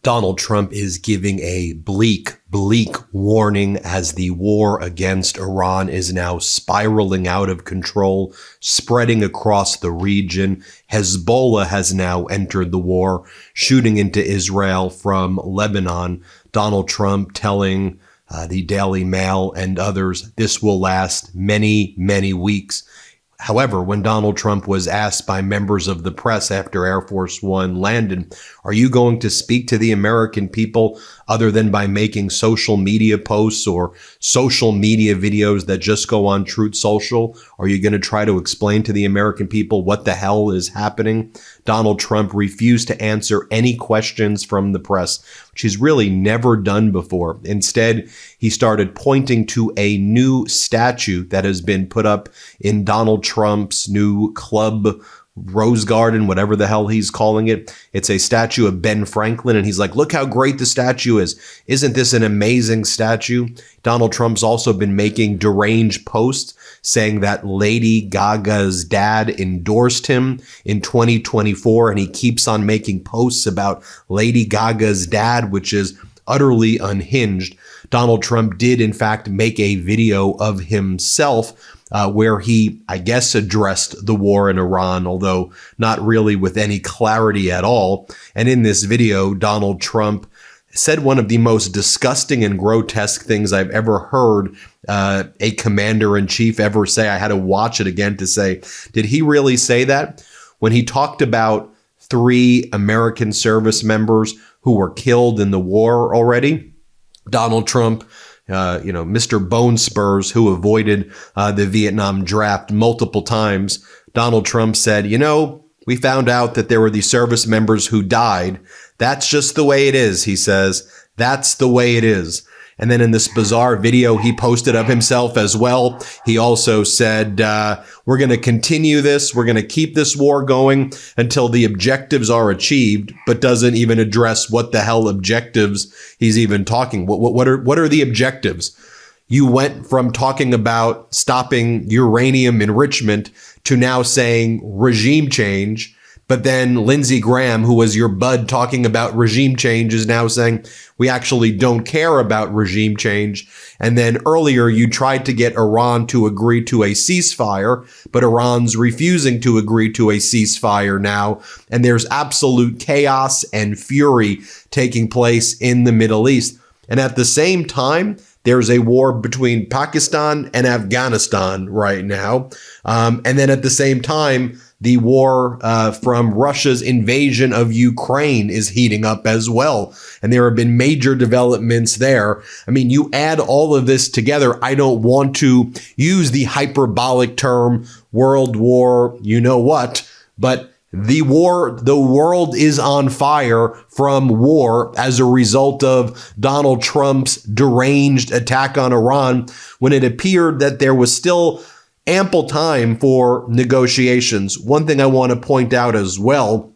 Donald Trump is giving a bleak warning as the war against Iran is now spiraling out of control, spreading across the region. Hezbollah has now entered the war, shooting into Israel from Lebanon. Donald Trump telling the Daily Mail and others this will last many, many weeks. However, when Donald Trump was asked by members of the press after Air Force One landed, are you going to speak to the American people other than by making social media posts or social media videos that just go on Truth Social? Are you going to try to explain to the American people what the hell is happening? Donald Trump refused to answer any questions from the press, which he's really never done before. Instead, he started pointing to a new statue that has been put up in Donald Trump's new club, Rose Garden, whatever the hell he's calling it. It's a statue of Ben Franklin, and he's like, look how great the statue is. Isn't this an amazing statue? Donald Trump's also been making deranged posts saying that Lady Gaga's dad endorsed him in 2024, and he keeps on making posts about Lady Gaga's dad, which is utterly unhinged. Donald Trump did, in fact, make a video of himself where he, I guess, addressed the war in Iran, although not really with any clarity at all. And in this video, Donald Trump said one of the most disgusting and grotesque things I've ever heard a commander-in-chief ever say. I had to watch it again to say, did he really say that? When he talked about 3 American service members who were killed in the war already, Donald Trump, Mr. Bone Spurs, who avoided the Vietnam draft multiple times, Donald Trump said, we found out that there were these service members who died. That's just the way it is, he says. That's the way it is. And then in this bizarre video he posted of himself as well, he also said, we're going to continue this. We're going to keep this war going until the objectives are achieved, but doesn't even address what the hell objectives he's even talking. What are the objectives? You went from talking about stopping uranium enrichment to now saying regime change. But then Lindsey Graham, who was your bud talking about regime change, is now saying we actually don't care about regime change. And then earlier you tried to get Iran to agree to a ceasefire, but Iran's refusing to agree to a ceasefire now. And there's absolute chaos and fury taking place in the Middle East. And at the same time, there's a war between Pakistan and Afghanistan right now. And then at the same time, the war from Russia's invasion of Ukraine is heating up as well. And there have been major developments there. I mean, you add all of this together. I don't want to use the hyperbolic term World War, you know what, but the world is on fire from war as a result of Donald Trump's deranged attack on Iran, when it appeared that there was still ample time for negotiations. One thing I want to point out as well,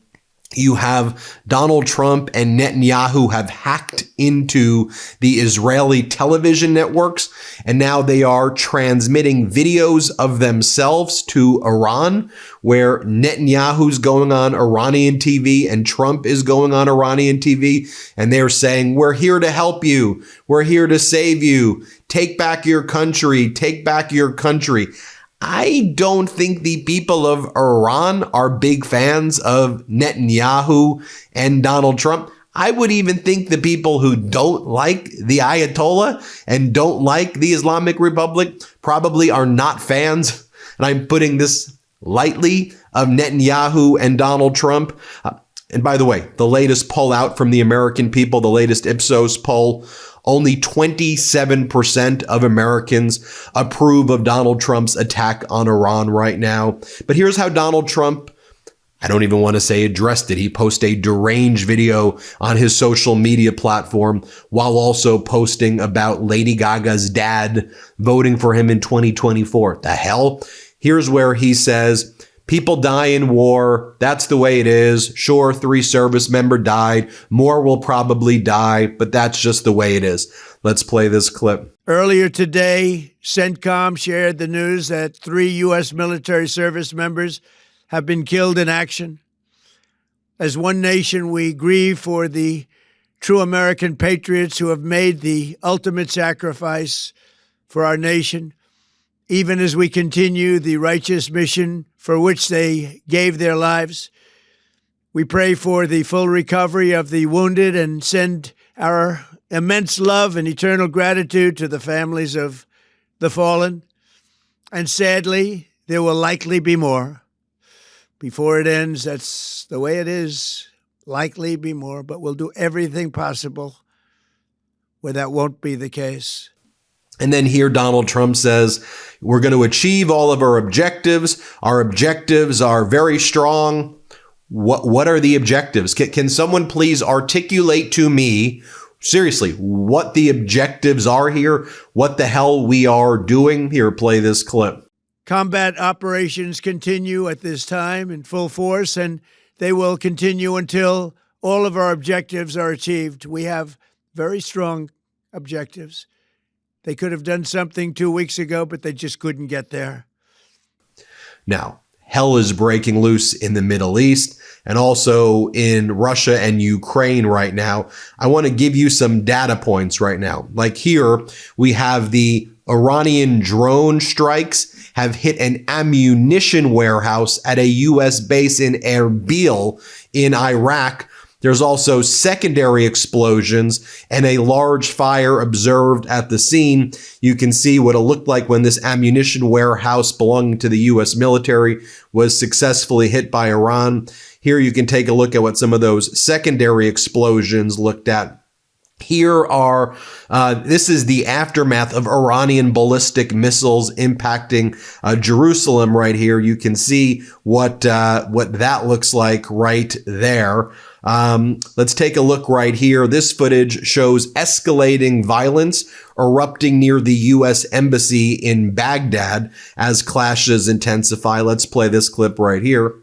you have Donald Trump and Netanyahu have hacked into the Israeli television networks, and now they are transmitting videos of themselves to Iran, where Netanyahu's going on Iranian TV and Trump is going on Iranian TV, and they're saying, we're here to help you. We're here to save you. Take back your country. Take back your country. I don't think the people of Iran are big fans of Netanyahu and Donald Trump. I would even think the people who don't like the Ayatollah and don't like the Islamic Republic probably are not fans, and I'm putting this lightly, of Netanyahu and Donald Trump. And by the way, the latest poll out from the American people, the latest Ipsos poll, only 27% of Americans approve of Donald Trump's attack on Iran right now. But here's how Donald Trump, I don't even want to say addressed it. He posted a deranged video on his social media platform while also posting about Lady Gaga's dad voting for him in 2024. The hell? Here's where he says, people die in war. That's the way it is. Sure, 3 service members died. More will probably die, but that's just the way it is. Let's play this clip. Earlier today, CENTCOM shared the news that 3 U.S. military service members have been killed in action. As one nation, we grieve for the true American patriots who have made the ultimate sacrifice for our nation, even as we continue the righteous mission for which they gave their lives. We pray for the full recovery of the wounded and send our immense love and eternal gratitude to the families of the fallen. And sadly, there will likely be more. Before it ends, that's the way it is. Likely be more, but we'll do everything possible where that won't be the case. And then here Donald Trump says, we're going to achieve all of our objectives. Our objectives are very strong. What are the objectives? Can someone please articulate to me, seriously, what the objectives are here? What the hell we are doing? Here, play this clip. Combat operations continue at this time in full force, and they will continue until all of our objectives are achieved. We have very strong objectives. They could have done something 2 weeks ago, but they just couldn't get there. Now, hell is breaking loose in the Middle East and also in Russia and Ukraine right now. I want to give you some data points right now. Like here, we have the Iranian drone strikes have hit an ammunition warehouse at a U.S. base in Erbil in Iraq. There's also secondary explosions and a large fire observed at the scene. You can see what it looked like when this ammunition warehouse belonging to the U.S. military was successfully hit by Iran. Here you can take a look at what some of those secondary explosions looked at. Here are, this is the aftermath of Iranian ballistic missiles impacting Jerusalem right here. You can see what that looks like right there. Let's take a look right here. This footage shows escalating violence erupting near the U.S. Embassy in Baghdad as clashes intensify. Let's play this clip right here.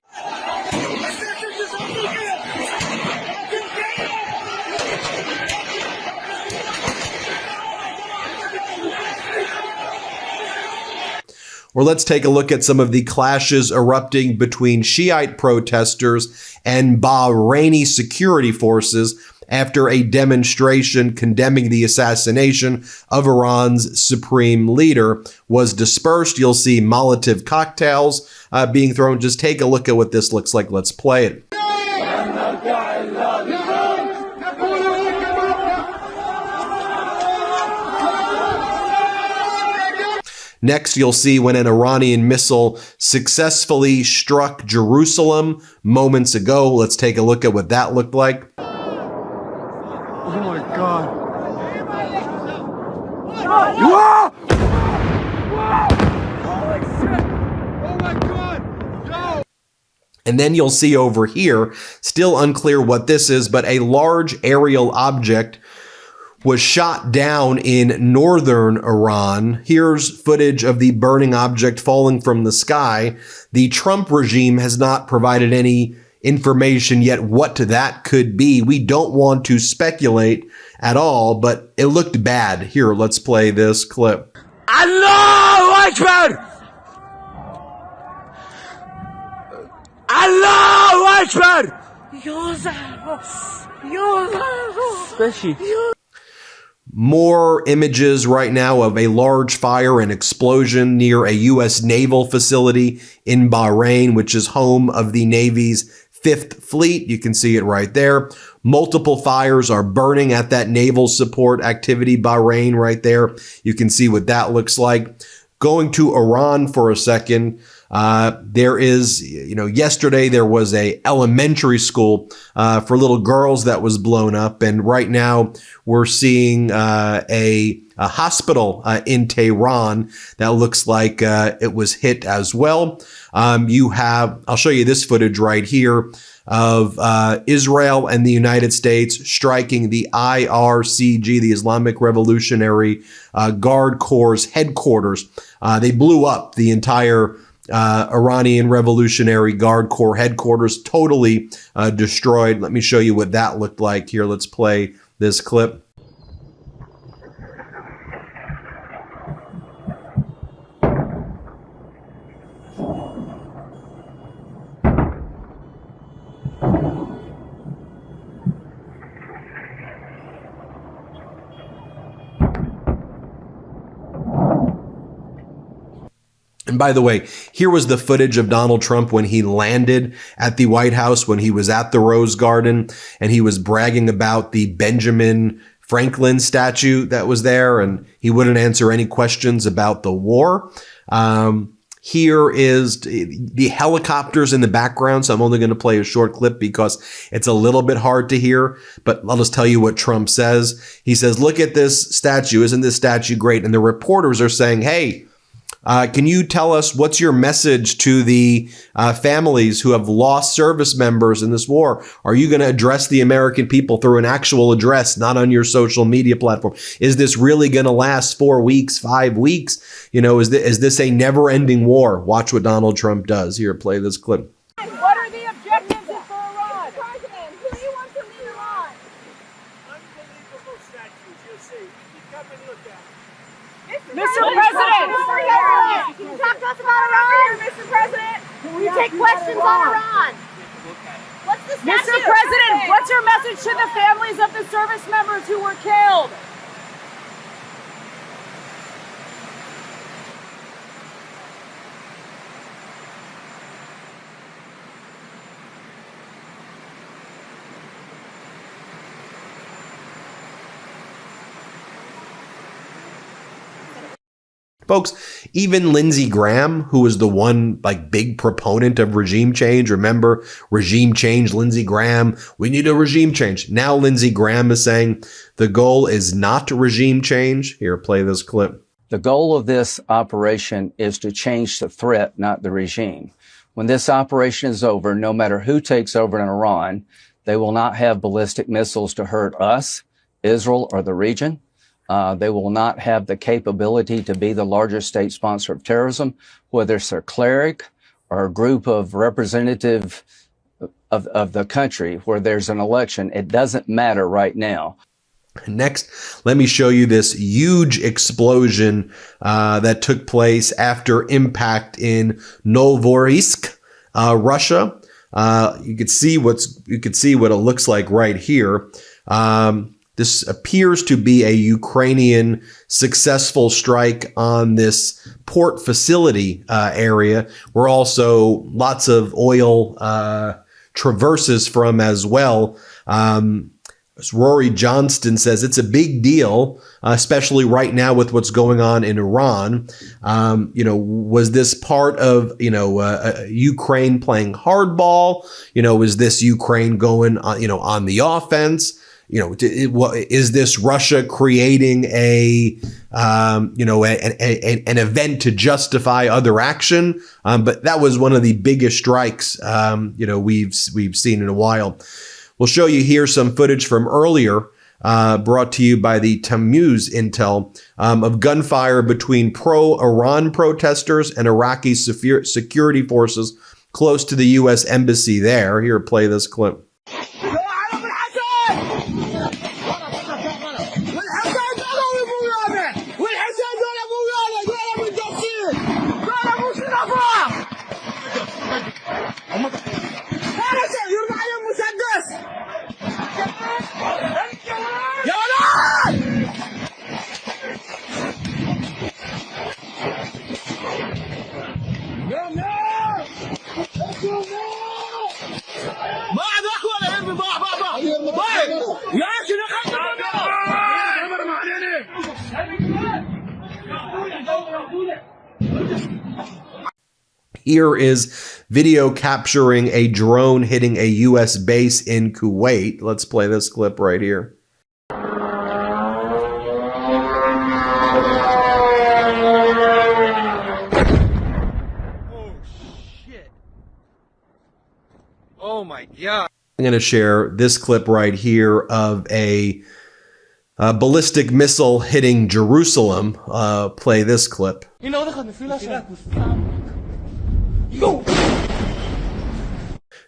Or let's take a look at some of the clashes erupting between Shiite protesters and Bahraini security forces after a demonstration condemning the assassination of Iran's supreme leader was dispersed. You'll see Molotov cocktails being thrown. Just take a look at what this looks like. Let's play it. Next, you'll see when an Iranian missile successfully struck Jerusalem moments ago. Let's take a look at what that looked like. Oh my God. Whoa! Holy shit! Oh my God! No! And then you'll see over here, still unclear what this is, but a large aerial object was shot down in northern Iran. Here's footage of the burning object falling from the sky. The Trump regime has not provided any information yet what that could be. We don't want to speculate at all, but it looked bad. Here, let's play this clip. Allahu Akbar! Allahu Akbar! More images right now of a large fire and explosion near a U.S. naval facility in Bahrain, which is home of the Navy's 5th Fleet. You can see it right there. Multiple fires are burning at that naval support activity, Bahrain, right there. You can see what that looks like. Going to Iran for a second. There is, yesterday there was a elementary school for little girls that was blown up. And right now we're seeing a hospital in Tehran that looks like it was hit as well. I'll show you this footage right here of Israel and the United States striking the IRGC, the Islamic Revolutionary Guard Corps' headquarters. They blew up the entire Iranian Revolutionary Guard Corps headquarters, totally destroyed. Let me show you what that looked like here. Let's play this clip. And by the way, here was the footage of Donald Trump when he landed at the White House, when he was at the Rose Garden, and he was bragging about the Benjamin Franklin statue that was there, and he wouldn't answer any questions about the war. Here is the helicopters in the background, so I'm only going to play a short clip because it's a little bit hard to hear, but I'll just tell you what Trump says. He says, look at this statue. Isn't this statue great? And the reporters are saying, hey, can you tell us what's your message to the families who have lost service members in this war? Are you going to address the American people through an actual address, not on your social media platform? Is this really going to last 4 weeks, 5 weeks? You know, is this a never-ending war? Watch what Donald Trump does. Here, play this clip. What are the objectives for Iran? Mr. President, who do you want to lead Iran? Unbelievable statues. You'll see. You come and look at them. Mr. President, can you talk to us about Iran? Mr. President, can we take questions on Iran? What's the statue? Mr. President, what's your message to the families of the service members who were killed? Folks, even Lindsey Graham, who was the one big proponent of regime change, remember regime change, Lindsey Graham, we need a regime change. Now Lindsey Graham is saying the goal is not regime change. Here, play this clip. The goal of this operation is to change the threat, not the regime. When this operation is over, no matter who takes over in Iran, they will not have ballistic missiles to hurt us, Israel, or the region. They will not have the capability to be the largest state sponsor of terrorism, whether it's a cleric or a group of representative of the country where there's an election. It doesn't matter right now. Next, let me show you this huge explosion that took place after impact in Novorossiysk, Russia. You could see what it looks like right here. This appears to be a Ukrainian successful strike on this port facility area, where also lots of oil traverses from as well. As Rory Johnston says, it's a big deal, especially right now with what's going on in Iran. Was this part of, Ukraine playing hardball? Was this Ukraine going, on the offense? Is this Russia creating an event to justify other action? But that was one of the biggest strikes, we've seen in a while. We'll show you here some footage from earlier, brought to you by the Tammuz Intel, of gunfire between pro-Iran protesters and Iraqi security forces close to the U.S. embassy there. Here, play this clip. Here is video capturing a drone hitting a U.S. base in Kuwait. Let's play this clip right here. Oh, shit. Oh, my God. I'm going to share this clip right here of a ballistic missile hitting Jerusalem. Play this clip.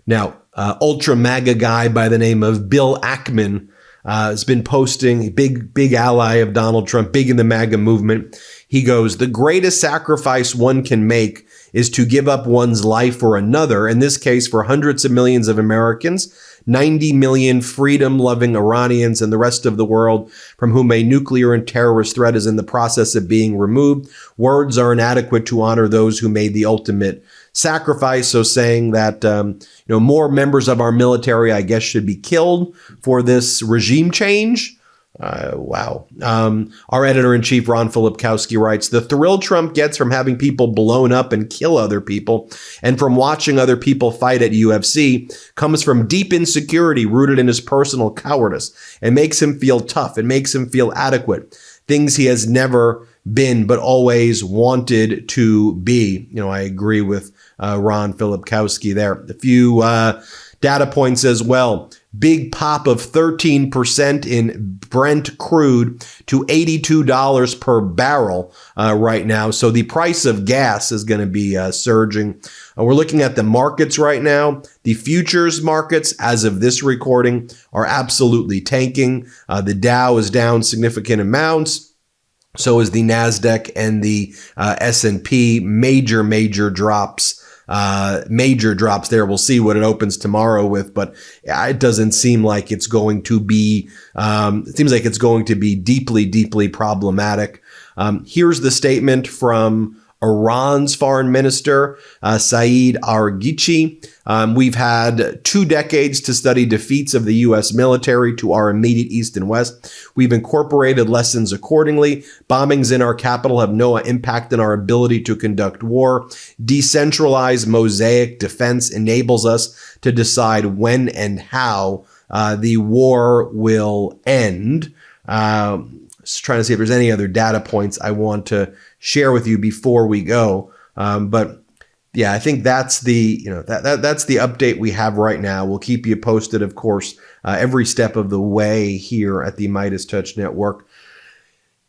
Now, ultra MAGA guy by the name of Bill Ackman has been posting, big ally of Donald Trump, big in the MAGA movement. He goes, the greatest sacrifice one can make is to give up one's life for another, in this case for hundreds of millions of Americans, 90 million freedom-loving Iranians and the rest of the world from whom a nuclear and terrorist threat is in the process of being removed. Words are inadequate to honor those who made the ultimate sacrifice. So saying that more members of our military, I guess, should be killed for this regime change. Wow. Our editor-in-chief, Ron Filipkowski, writes, the thrill Trump gets from having people blown up and kill other people and from watching other people fight at UFC comes from deep insecurity rooted in his personal cowardice. It makes him feel tough. It makes him feel adequate. Things he has never been but always wanted to be. I agree with Ron Filipkowski there. A few data points as well. Big pop of 13% in Brent crude to $82 per barrel right now. So the price of gas is going to be surging. We're looking at the markets right now. The futures markets, as of this recording, are absolutely tanking. The Dow is down significant amounts. So is the NASDAQ and the S&P. Major drops. Major drops there. We'll see what it opens tomorrow with, but it doesn't seem like it's going to be, it seems like it's going to be deeply problematic. Here's the statement from Iran's foreign minister, Saeed Arghichi. We've had 2 decades to study defeats of the U.S. military to our immediate east and west. We've incorporated lessons accordingly. Bombings in our capital have no impact on our ability to conduct war. Decentralized mosaic defense enables us to decide when and how the war will end. Just trying to see if there's any other data points I want to share with you before we go. But yeah, I think that's the, that's the update we have right now. We'll keep you posted, of course, every step of the way here at the MeidasTouch Network.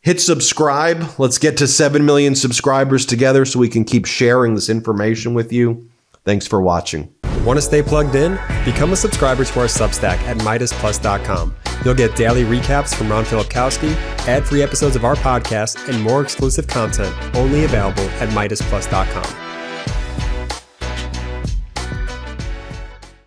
Hit subscribe. Let's get to 7 million subscribers together so we can keep sharing this information with you. Thanks for watching. Want to stay plugged in? Become a subscriber to our Substack at MeidasPlus.com. You'll get daily recaps from Ron Filipkowski, ad-free episodes of our podcast, and more exclusive content only available at MeidasPlus.com.